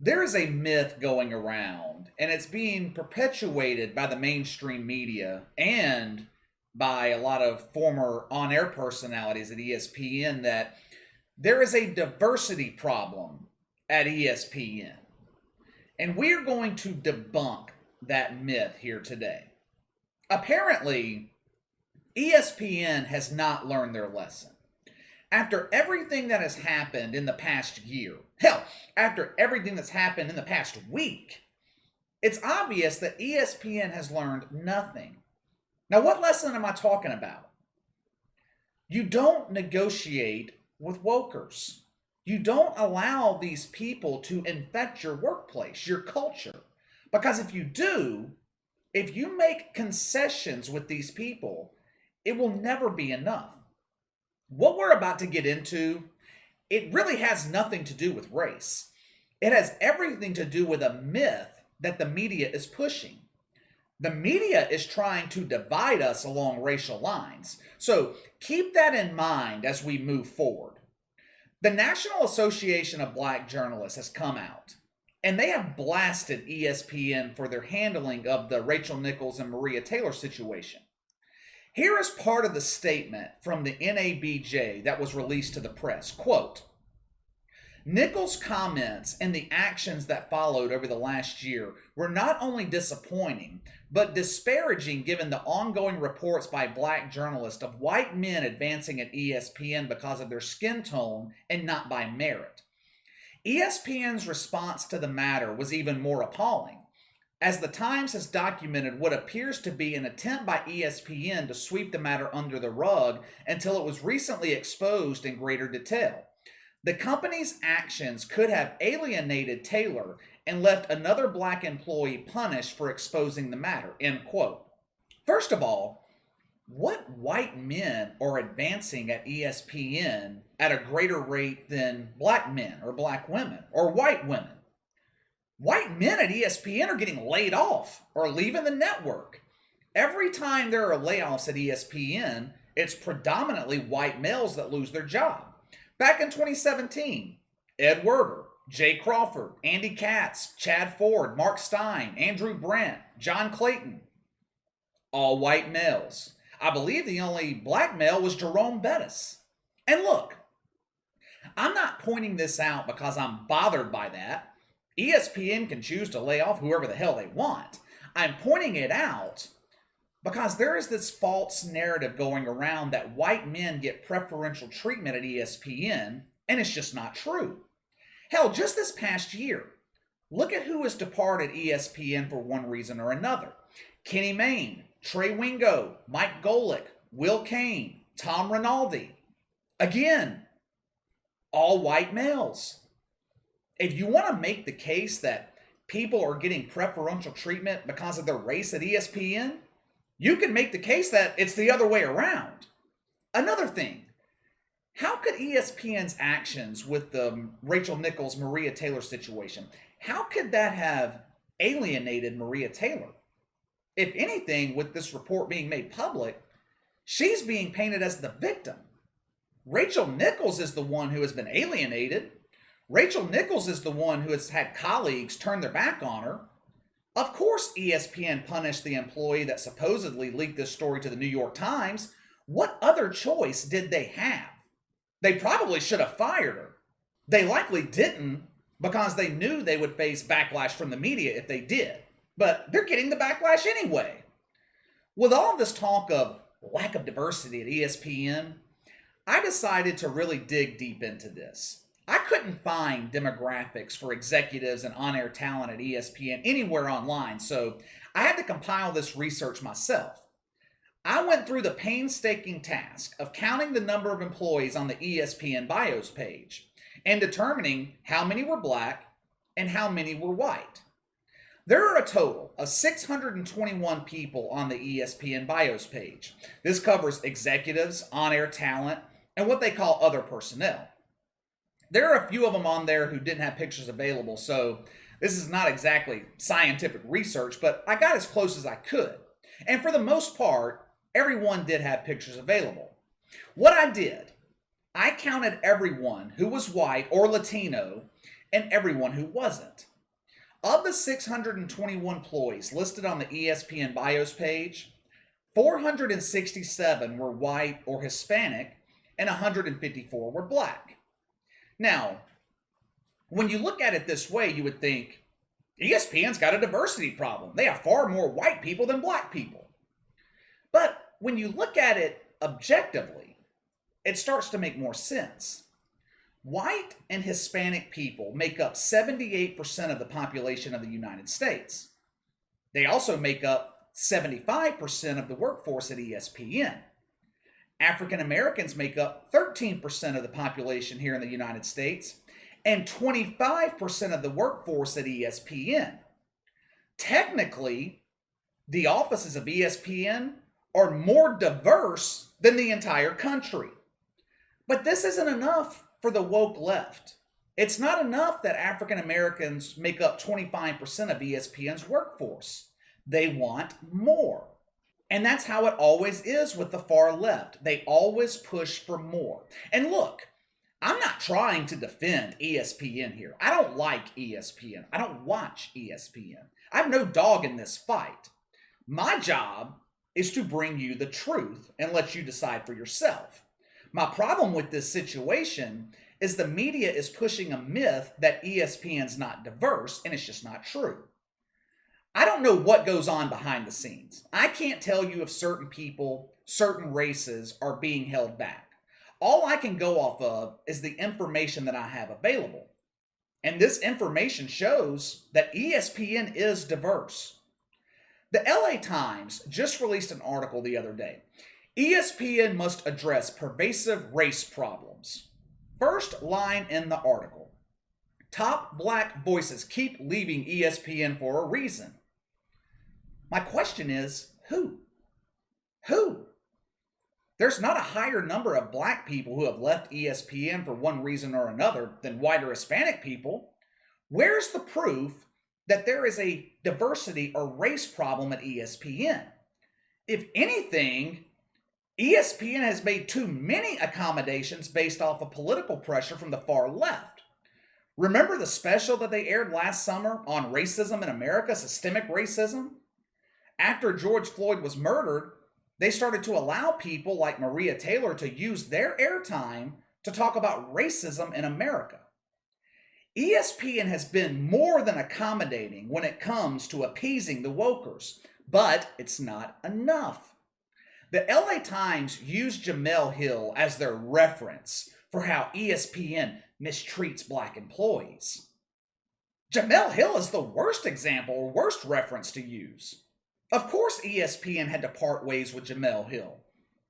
There is a myth going around, and it's being perpetuated by the mainstream media and by a lot of former on air personalities at ESPN that there is a diversity problem at ESPN. And we're going to debunk that myth here today. Apparently, ESPN has not learned their lesson. After everything that has happened in the past year, hell, after everything that's happened in the past week, it's obvious that ESPN has learned nothing. Now, what lesson am I talking about? You don't negotiate with wokers. You don't allow these people to infect your workplace, your culture. Because if you do, if you make concessions with these people, it will never be enough. What we're about to get into, it really has nothing to do with race. It has everything to do with a myth that the media is pushing. The media is trying to divide us along racial lines. So keep that in mind as we move forward. The National Association of Black Journalists has come out, and they have blasted ESPN for their handling of the Rachel Nichols and Maria Taylor situation. Here is part of the statement from the NABJ that was released to the press. Quote, Nichols' comments and the actions that followed over the last year were not only disappointing, but disparaging given the ongoing reports by black journalists of white men advancing at ESPN because of their skin tone and not by merit. ESPN's response to the matter was even more appalling, as the Times has documented what appears to be an attempt by ESPN to sweep the matter under the rug until it was recently exposed in greater detail. The company's actions could have alienated Taylor and left another black employee punished for exposing the matter, end quote. First of all, what white men are advancing at ESPN at a greater rate than black men or black women or white women? White men at ESPN are getting laid off or leaving the network. Every time there are layoffs at ESPN, it's predominantly white males that lose their job. Back in 2017, Ed Werder, Jay Crawford, Andy Katz, Chad Ford, Mark Stein, Andrew Brandt, John Clayton, all white males. I believe the only black male was Jerome Bettis. And look, I'm not pointing this out because I'm bothered by that. ESPN can choose to lay off whoever the hell they want. I'm pointing it out because there is this false narrative going around that white men get preferential treatment at ESPN, and it's just not true. Hell, just this past year, look at who has departed ESPN for one reason or another. Kenny Mayne, Trey Wingo, Mike Golick, Will Cain, Tom Rinaldi. Again, all white males. If you want to make the case that people are getting preferential treatment because of their race at ESPN, you can make the case that it's the other way around. Another thing, how could ESPN's actions with the Rachel Nichols, Maria Taylor situation, how could that have alienated Maria Taylor? If anything, with this report being made public, she's being painted as the victim. Rachel Nichols is the one who has been alienated. Rachel Nichols is the one who has had colleagues turn their back on her. Of course, ESPN punished the employee that supposedly leaked this story to the New York Times. What other choice did they have? They probably should have fired her. They likely didn't because they knew they would face backlash from the media if they did. But they're getting the backlash anyway. With all this talk of lack of diversity at ESPN, I decided to really dig deep into this. I couldn't find demographics for executives and on-air talent at ESPN anywhere online, so I had to compile this research myself. I went through the painstaking task of counting the number of employees on the ESPN bios page and determining how many were black and how many were white. There are a total of 621 people on the ESPN bios page. This covers executives, on-air talent, and what they call other personnel. There are a few of them on there who didn't have pictures available, so this is not exactly scientific research, but I got as close as I could. And for the most part, everyone did have pictures available. What I did, I counted everyone who was white or Latino and everyone who wasn't. Of the 621 employees listed on the ESPN BIOS page, 467 were white or Hispanic, and 154 were black. Now, when you look at it this way, you would think ESPN's got a diversity problem. They have far more white people than black people. But when you look at it objectively, it starts to make more sense. White and Hispanic people make up 78% of the population of the United States. They also make up 75% of the workforce at ESPN. African Americans make up 13% of the population here in the United States and 25% of the workforce at ESPN. Technically, the offices of ESPN are more diverse than the entire country. But this isn't enough for the woke left. It's not enough that African Americans make up 25% of ESPN's workforce. They want more. And that's how it always is with the far left. They always push for more. And look, I'm not trying to defend ESPN here. I don't like ESPN. I don't watch ESPN. I have no dog in this fight. My job is to bring you the truth and let you decide for yourself. My problem with this situation is the media is pushing a myth that ESPN's not diverse, and it's just not true. I don't know what goes on behind the scenes. I can't tell you if certain people, certain races are being held back. All I can go off of is the information that I have available. And this information shows that ESPN is diverse. The LA Times just released an article the other day. ESPN must address pervasive race problems. First line in the article: top black voices keep leaving ESPN for a reason. My question is, who? Who? There's not a higher number of black people who have left ESPN for one reason or another than white or Hispanic people. Where's the proof that there is a diversity or race problem at ESPN? If anything, ESPN has made too many accommodations based off of political pressure from the far left. Remember the special that they aired last summer on racism in America, systemic racism? After George Floyd was murdered, they started to allow people like Maria Taylor to use their airtime to talk about racism in America. ESPN has been more than accommodating when it comes to appeasing the wokers, but it's not enough. The LA Times used Jemele Hill as their reference for how ESPN mistreats black employees. Jemele Hill is the worst example or worst reference to use. Of course ESPN had to part ways with Jemele Hill.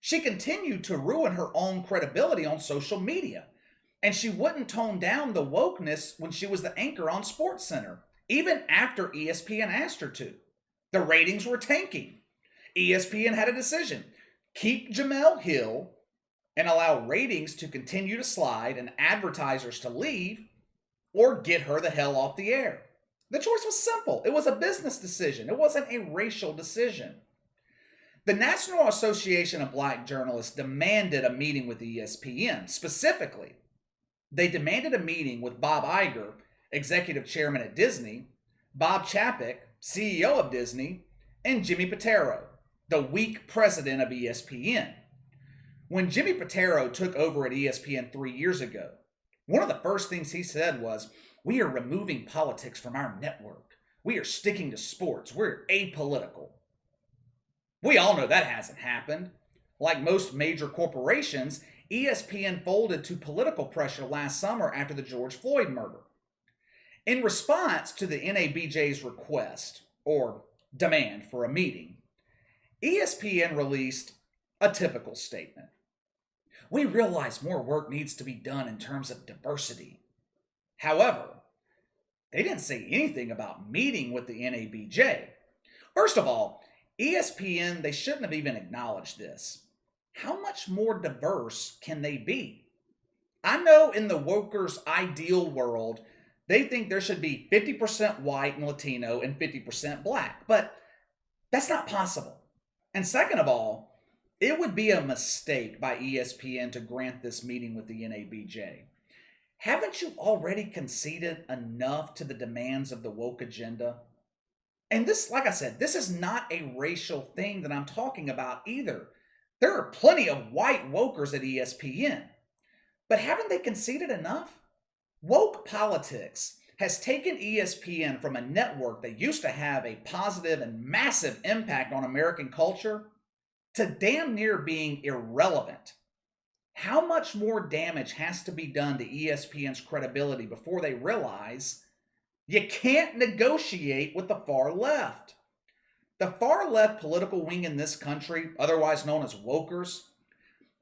She continued to ruin her own credibility on social media, and she wouldn't tone down the wokeness when she was the anchor on SportsCenter, even after ESPN asked her to. The ratings were tanking. ESPN had a decision: keep Jemele Hill and allow ratings to continue to slide and advertisers to leave, or get her the hell off the air. The choice was simple. It was a business decision. It wasn't a racial decision. The National Association of Black Journalists demanded a meeting with ESPN. Specifically, they demanded a meeting with Bob Iger, executive chairman at Disney, Bob Chapek, CEO of Disney, and Jimmy Pitaro, the weak president of ESPN. When Jimmy Pitaro took over at ESPN 3 years ago, one of the first things he said was, "We are removing politics from our network. We are sticking to sports. We're apolitical." We all know that hasn't happened. Like most major corporations, ESPN folded to political pressure last summer after the George Floyd murder. In response to the NABJ's request, or demand for a meeting, ESPN released a typical statement. "We realize more work needs to be done in terms of diversity." However, they didn't say anything about meeting with the NABJ. First of all, ESPN, they shouldn't have even acknowledged this. How much more diverse can they be? I know in the wokers' ideal world, they think there should be 50% white and Latino and 50% black, but that's not possible. And second of all, it would be a mistake by ESPN to grant this meeting with the NABJ. Haven't you already conceded enough to the demands of the woke agenda? And this, like I said, this is not a racial thing that I'm talking about either. There are plenty of white wokers at ESPN. But haven't they conceded enough? Woke politics has taken ESPN from a network that used to have a positive and massive impact on American culture to damn near being irrelevant. How much more damage has to be done to ESPN's credibility before they realize you can't negotiate with the far left? The far left political wing in this country, otherwise known as wokers,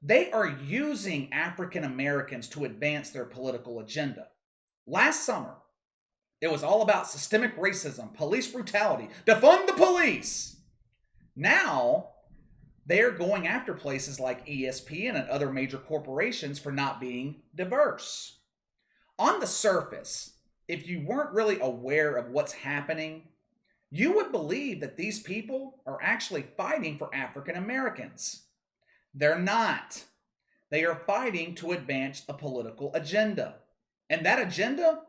they are using African Americans to advance their political agenda. Last summer, it was all about systemic racism, police brutality, defund the police. Now, they're going after places like ESPN and other major corporations for not being diverse. On the surface, if you weren't really aware of what's happening, you would believe that these people are actually fighting for African Americans. They're not. They are fighting to advance a political agenda. And that agenda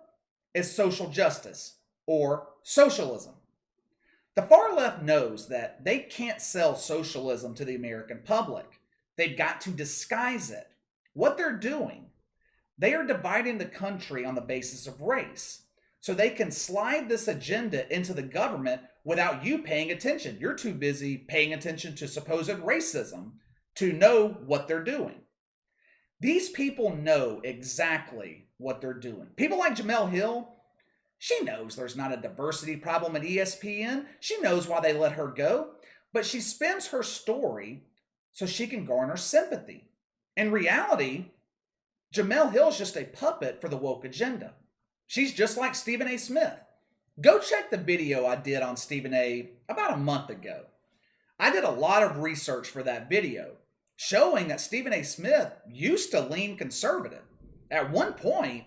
is social justice or socialism. The far left knows that they can't sell socialism to the American public. They've got to disguise it. What they're doing, they are dividing the country on the basis of race. So they can slide this agenda into the government without you paying attention. You're too busy paying attention to supposed racism to know what they're doing. These people know exactly what they're doing. People like Jemele Hill, she knows there's not a diversity problem at ESPN. She knows why they let her go, but she spins her story so she can garner sympathy. In reality, Jemele Hill's just a puppet for the woke agenda. She's just like Stephen A. Smith. Go check the video I did on Stephen A. about a month ago. I did a lot of research for that video, showing that Stephen A. Smith used to lean conservative. At one point,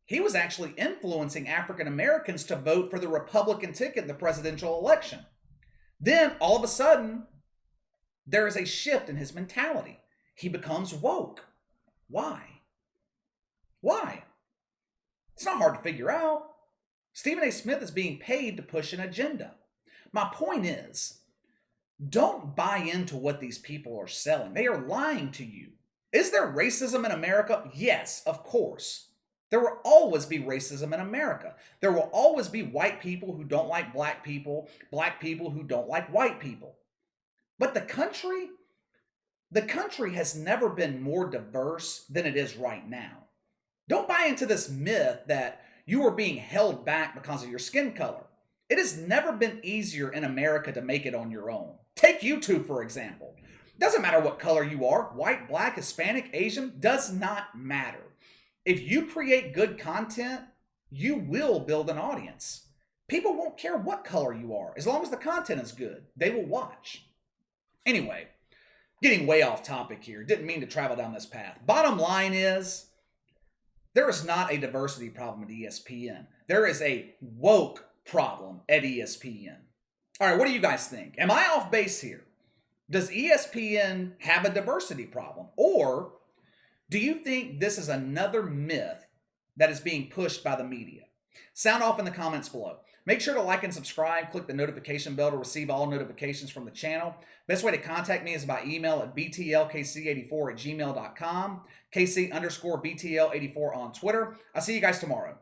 he was actually influencing African Americans to vote for the Republican ticket in the presidential election. Then, all of a sudden, there is a shift in his mentality. He becomes woke. Why? Why? It's not hard to figure out. Stephen A. Smith is being paid to push an agenda. My point is, don't buy into what these people are selling. They are lying to you. Is there racism in America? Yes, of course. There will always be racism in America. There will always be white people who don't like black people who don't like white people. But the country has never been more diverse than it is right now. Don't buy into this myth that you are being held back because of your skin color. It has never been easier in America to make it on your own. Take YouTube, for example. Doesn't matter what color you are, white, black, Hispanic, Asian, does not matter. If you create good content, you will build an audience. People won't care what color you are. As long as the content is good, they will watch. Anyway, getting way off topic here. Didn't mean to travel down this path. Bottom line is, there is not a diversity problem at ESPN. There is a woke problem at ESPN. All right, what do you guys think? Am I off base here? Does ESPN have a diversity problem? Or do you think this is another myth that is being pushed by the media? Sound off in the comments below. Make sure to like and subscribe. Click the notification bell to receive all notifications from the channel. Best way to contact me is by email at btlkc84@gmail.com, KC_BTL84 on Twitter. I'll see you guys tomorrow.